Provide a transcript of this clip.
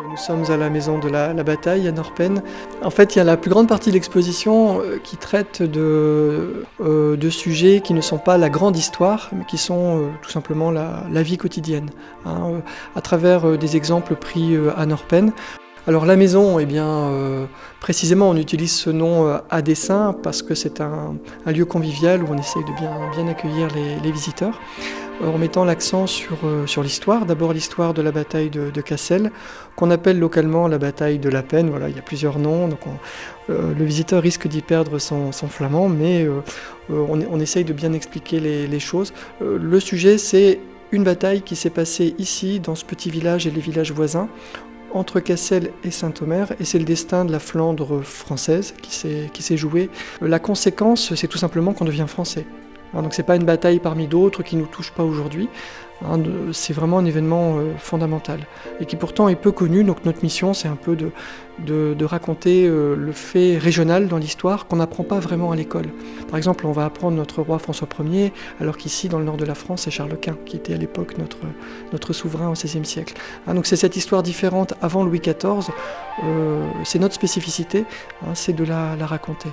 Nous sommes à la maison de la bataille à Norpen. En fait, il y a la plus grande partie de l'exposition qui traite de sujets qui ne sont pas la grande histoire, mais qui sont tout simplement la vie quotidienne, hein, à travers des exemples pris à Norpen. Alors la maison, eh bien, précisément on utilise ce nom à dessein parce que c'est un lieu convivial où on essaye de bien accueillir les visiteurs, en mettant l'accent sur l'histoire. D'abord l'histoire de la bataille de Cassel, qu'on appelle localement la bataille de la Penne. Voilà, il y a plusieurs noms, donc le visiteur risque d'y perdre son flamand, mais on essaye de bien expliquer les choses. Le sujet, c'est une bataille qui s'est passée ici, dans ce petit village et les villages voisins, entre Cassel et Saint-Omer, et c'est le destin de la Flandre française qui s'est joué. La conséquence, c'est tout simplement qu'on devient français. Donc c'est pas une bataille parmi d'autres qui nous touche pas aujourd'hui. C'est vraiment un événement fondamental et qui pourtant est peu connu. Donc notre mission, c'est un peu de raconter le fait régional dans l'histoire qu'on n'apprend pas vraiment à l'école. Par exemple, on va apprendre notre roi François Ier, alors qu'ici, dans le nord de la France, c'est Charles Quint, qui était à l'époque notre souverain au XVIe siècle. Donc c'est cette histoire différente avant Louis XIV, c'est notre spécificité, c'est de la raconter.